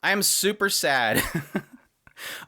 I am super sad.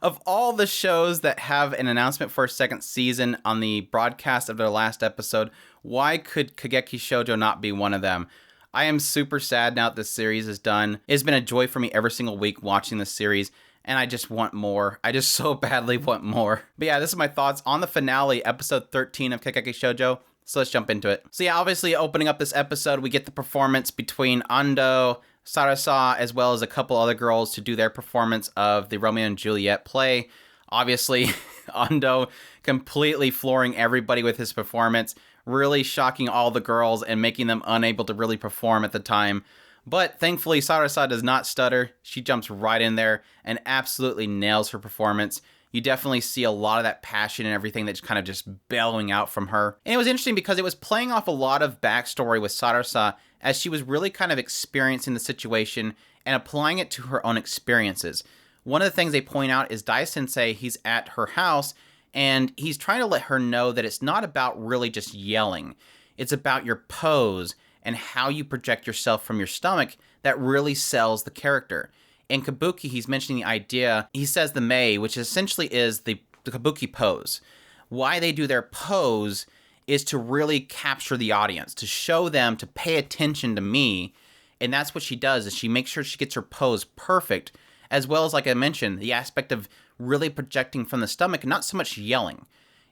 Of all the shows that have an announcement for a second season on the broadcast of their last episode, why could Kageki Shojo not be one of them? I am super sad now that this series is done. It's been a joy for me every single week watching this series, and I just want more. I just so badly want more. But yeah, this is my thoughts on the finale, episode 13 of Kageki Shojo. So let's jump into it. So yeah, obviously opening up this episode, we get the performance between Ando, Sarasa, as well as a couple other girls to do their performance of the Romeo and Juliet play. Obviously, Ando completely flooring everybody with his performance, really shocking all the girls and making them unable to really perform at the time. But thankfully, Sarasa does not stutter. She jumps right in there and absolutely nails her performance. You definitely see a lot of that passion and everything that's kind of just bellowing out from her. And it was interesting because it was playing off a lot of backstory with Sarasa as she was really kind of experiencing the situation and applying it to her own experiences. One of the things they point out is Dai Sensei, he's at her house, and he's trying to let her know that it's not about really just yelling. It's about your pose and how you project yourself from your stomach that really sells the character. In Kabuki, he's mentioning the idea, he says the mei, which essentially is the Kabuki pose. Why they do their pose is to really capture the audience, to show them to pay attention to me. And that's what she does, is she makes sure she gets her pose perfect, as well as, like I mentioned, the aspect of really projecting from the stomach and not so much yelling.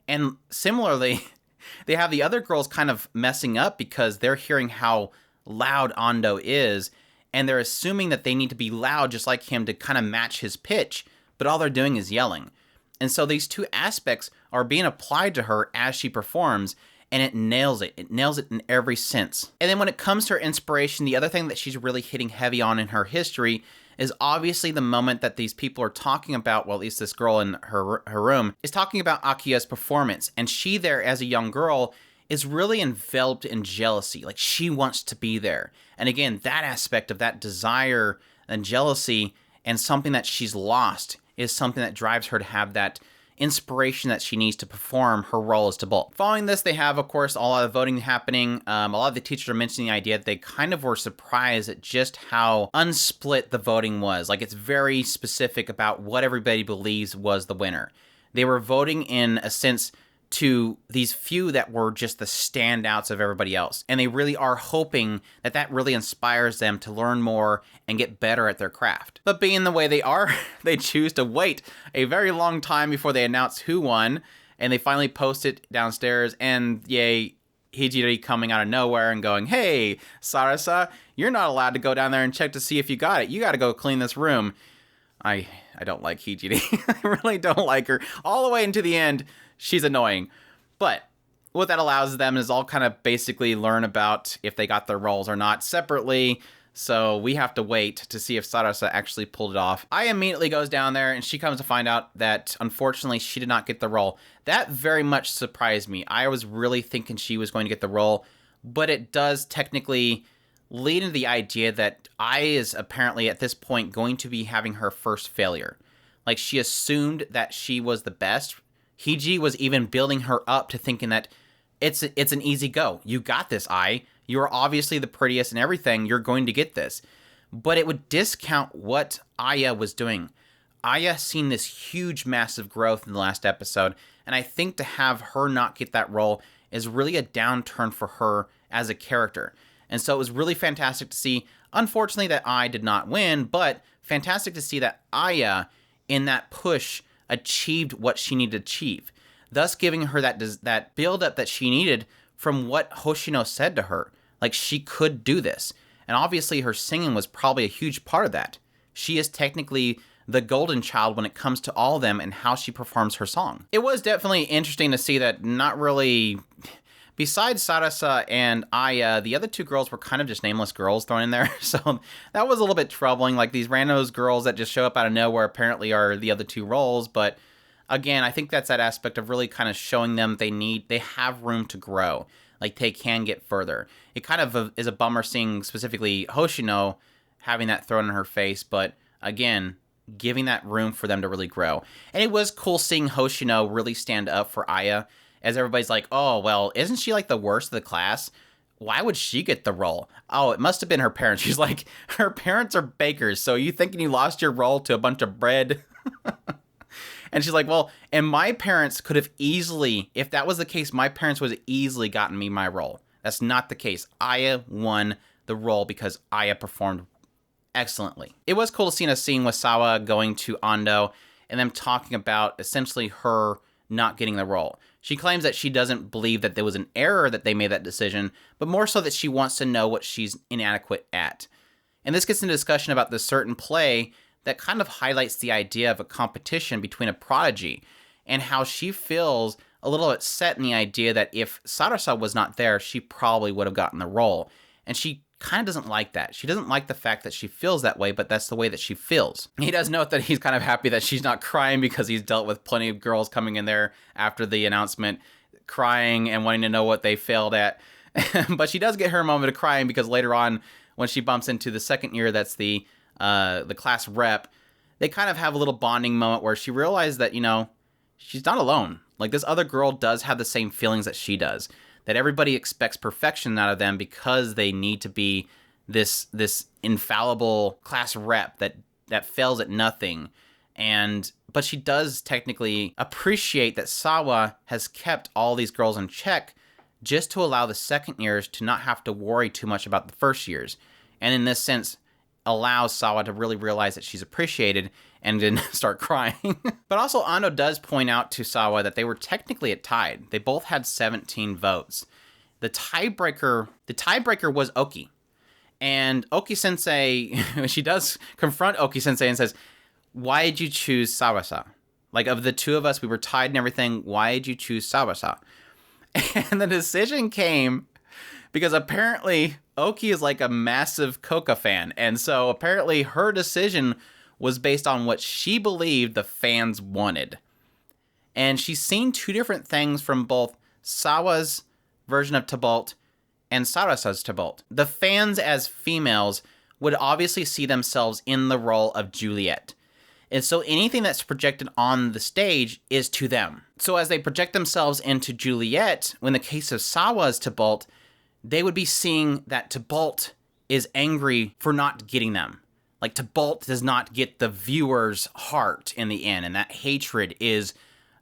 And similarly, they have the other girls kind of messing up because they're hearing how loud Ando is, and they're assuming that they need to be loud just like him to kind of match his pitch, but all they're doing is yelling. And so these two aspects are being applied to her as she performs, and it nails it. It nails it in every sense. And then when it comes to her inspiration, the other thing that she's really hitting heavy on in her history is obviously the moment that these people are talking about, well, at least this girl in her room, is talking about Akia's performance. And she there, as a young girl, is really enveloped in jealousy. Like, she wants to be there. And again, that aspect of that desire and jealousy and something that she's lost is something that drives her to have that inspiration that she needs to perform her role as Tybalt. Following this, they have, of course, a lot of voting happening. A lot of the teachers are mentioning the idea that they kind of were surprised at just how unsplit the voting was. Like, it's very specific about what everybody believes was the winner. They were voting in a sense to these few that were just the standouts of everybody else. And they really are hoping that that really inspires them to learn more and get better at their craft. But being the way they are, they choose to wait a very long time before they announce who won, and they finally post it downstairs, and yay, Hijiri coming out of nowhere and going, "Hey, Sarasa, you're not allowed to go down there and check to see if you got it. You got to go clean this room." I don't like Hijiri. I really don't like her. All the way into the end, she's annoying. But what that allows them is all kind of basically learn about if they got their roles or not separately. So we have to wait to see if Sarasa actually pulled it off. Aya immediately goes down there and she comes to find out that unfortunately she did not get the role. That very much surprised me. I was really thinking she was going to get the role, but it does technically lead into the idea that Aya is apparently at this point going to be having her first failure. Like, she assumed that she was the best. Hiji was even building her up to thinking that it's an easy go. You got this, Aya. You're obviously the prettiest and everything. You're going to get this. But it would discount what Aya was doing. Aya seen this huge, massive growth in the last episode, and I think to have her not get that role is really a downturn for her as a character. And so it was really fantastic to see, unfortunately, that I did not win, but fantastic to see that Aya, in that push, achieved what she needed to achieve, thus giving her that build-up that she needed from what Hoshino said to her. Like, she could do this. And obviously her singing was probably a huge part of that. She is technically the golden child when it comes to all of them and how she performs her song. It was definitely interesting to see that not really... Besides Sarasa and Aya, the other two girls were kind of just nameless girls thrown in there. So that was a little bit troubling. Like, these randos girls that just show up out of nowhere apparently are the other two roles. But again, I think that's that aspect of really kind of showing them they have room to grow. Like, they can get further. It kind of is a bummer seeing specifically Hoshino having that thrown in her face. But again, giving that room for them to really grow. And it was cool seeing Hoshino really stand up for Aya. As everybody's like, oh, well, isn't she like the worst of the class? why would she get the role? Oh, it must have been her parents. She's like, her parents are bakers, so you thinking you lost your role to a bunch of bread? And she's like, well, and my parents could have easily, if that was the case, my parents would have easily gotten me my role. That's not the case. Aya won the role because Aya performed excellently. It was cool to see a scene with Sawa going to Ando and them talking about essentially her not getting the role. She claims that she doesn't believe that there was an error that they made that decision, but more so that she wants to know what she's inadequate at. And this gets into discussion about the certain play that kind of highlights the idea of a competition between a prodigy and how she feels a little upset in the idea that if Sarasa was not there, she probably would have gotten the role. And she kind of doesn't like that. She doesn't like the fact that she feels that way, but that's the way that she feels. He does note that he's kind of happy that she's not crying because he's dealt with plenty of girls coming in there after the announcement, crying and wanting to know what they failed at. But she does get her moment of crying because later on, when she bumps into the second year, that's the class rep, they kind of have a little bonding moment where she realizes that, she's not alone. Like, this other girl does have the same feelings that she does. That everybody expects perfection out of them because they need to be this infallible class rep that fails at nothing. But she does technically appreciate that Sawa has kept all these girls in check just to allow the second years to not have to worry too much about the first years. And in this sense, allows Sawa to really realize that she's appreciated and then start crying. But also, Ando does point out to Sawa that they were technically tied. They both had 17 votes. The tiebreaker was Oki. And Oki-sensei, she does confront Oki-sensei and says, why did you choose Sawasa? Like, of the two of us, we were tied and everything. Why did you choose Sawasa? And the decision came because apparently Oki is like a massive Coca fan. And so apparently her decision was based on what she believed the fans wanted. And she's seen two different things from both Sawa's version of Tybalt and Sarasa's Tybalt. The fans as females would obviously see themselves in the role of Juliet. And so anything that's projected on the stage is to them. So as they project themselves into Juliet, in the case of Sawa's Tybalt, they would be seeing that Tybalt is angry for not getting them. Like, Tybalt does not get the viewer's heart in the end, and that hatred is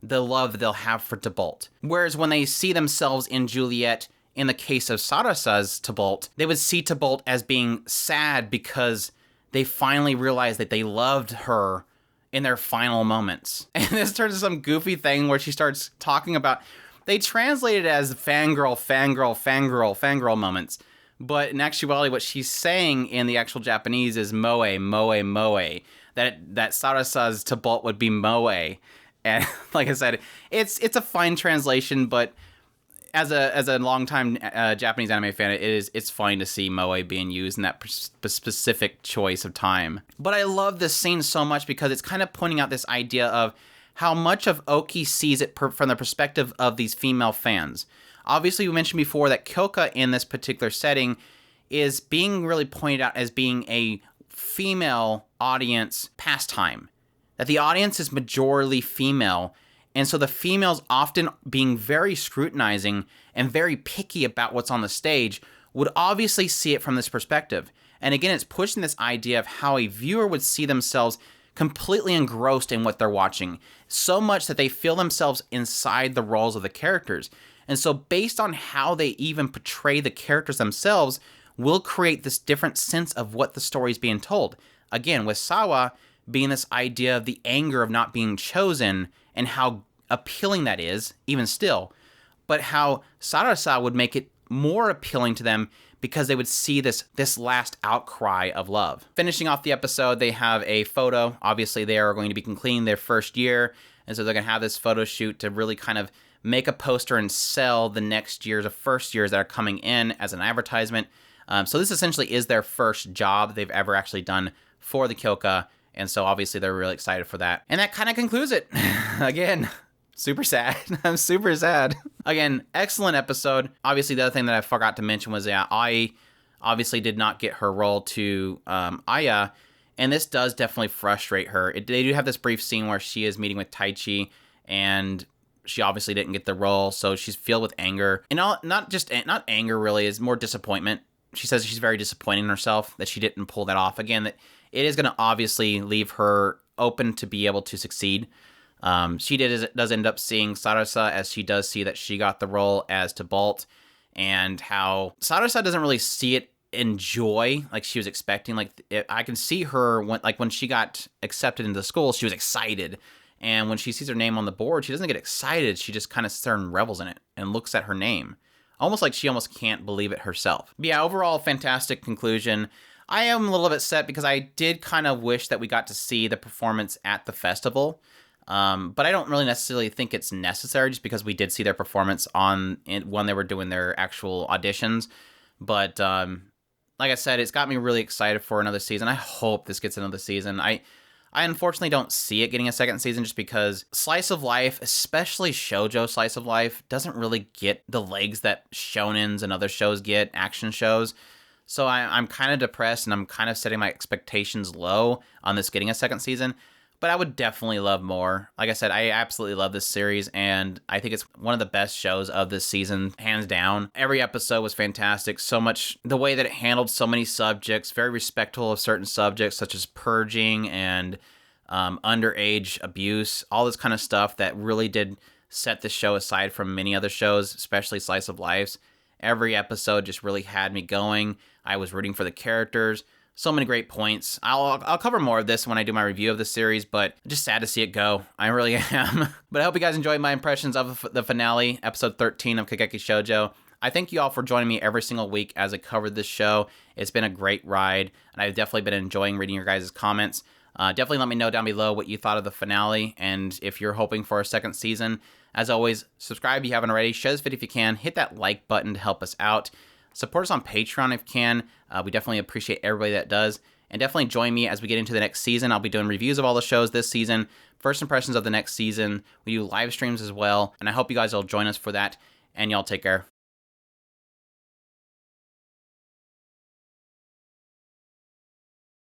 the love that they'll have for Tybalt. Whereas when they see themselves in Juliet, in the case of Sarasa's Tybalt, they would see Tybalt as being sad because they finally realized that they loved her in their final moments. And this turns into some goofy thing where she starts talking about, they translate it as fangirl moments. But in actuality, what she's saying in the actual Japanese is moe. That Sarasa's Tybalt would be moe. And like I said, it's a fine translation, but as a longtime Japanese anime fan, it's fine to see moe being used in that specific choice of time. But I love this scene so much because it's kind of pointing out this idea of how much of Oki sees it from the perspective of these female fans. Obviously, we mentioned before that Kyoka in this particular setting is being really pointed out as being a female audience pastime. That the audience is majorly female, and so the females often being very scrutinizing and very picky about what's on the stage would obviously see it from this perspective. And again, it's pushing this idea of how a viewer would see themselves completely engrossed in what they're watching, so much that they feel themselves inside the roles of the characters. And so based on how they even portray the characters themselves will create this different sense of what the story is being told. Again, with Sawa being this idea of the anger of not being chosen and how appealing that is, even still, but how Sarasa would make it more appealing to them because they would see this last outcry of love. Finishing off the episode, they have a photo. Obviously, they are going to be completing their first year, and so they're going to have this photo shoot to really kind of make a poster and sell the next year's, the first years that are coming in as an advertisement. So this essentially is their first job they've ever actually done for the Kyoka, and so obviously they're really excited for that. And that kind of concludes it. Again, super sad. I'm super sad. Again, excellent episode. Obviously, the other thing that I forgot to mention was Ai obviously did not get her role to Aya, and this does definitely frustrate her. They do have this brief scene where she is meeting with Taichi, and She obviously didn't get the role, so she's filled with anger. And not anger really, is more disappointment. She says she's very disappointed in herself that she didn't pull that off. Again, that it is going to obviously leave her open to be able to succeed. She does end up seeing Sarasa, as she does see that she got the role as Tybalt, and how Sarasa doesn't really see it in joy like she was expecting. I can see her when she got accepted into the school, she was excited. And when she sees her name on the board, she doesn't get excited. She just kind of sits there and revels in it and looks at her name. Almost like she almost can't believe it herself. But yeah, overall, fantastic conclusion. I am a little bit upset because I did kind of wish that we got to see the performance at the festival. But I don't really necessarily think it's necessary, just because we did see their performance when they were doing their actual auditions. But like I said, it's got me really excited for another season. I hope this gets another season. I unfortunately don't see it getting a second season, just because slice of life, especially shoujo slice of life, doesn't really get the legs that shonens and other shows get, action shows. So I'm kind of depressed, and I'm kind of setting my expectations low on this getting a second season. But I would definitely love more. Like I said, I absolutely love this series, and I think it's one of the best shows of this season, hands down. Every episode was fantastic. So much, the way that it handled so many subjects, very respectful of certain subjects, such as purging and underage abuse, all this kind of stuff that really did set the show aside from many other shows, especially Slice of Lives. Every episode just really had me going. I was rooting for the characters. So many great points. I'll cover more of this when I do my review of the series, but just sad to see it go. I really am. But I hope you guys enjoyed my impressions of the finale, episode 13 of Kageki Shojo. I thank you all for joining me every single week as I covered this show. It's been a great ride, and I've definitely been enjoying reading your guys' comments. Definitely let me know down below what you thought of the finale, and if you're hoping for a second season. As always, subscribe if you haven't already. Share this video if you can. Hit that like button to help us out. Support us on Patreon if you can. We definitely appreciate everybody that does. And definitely join me as we get into the next season. I'll be doing reviews of all the shows this season, first impressions of the next season. We do live streams as well. And I hope you guys will join us for that. And y'all take care.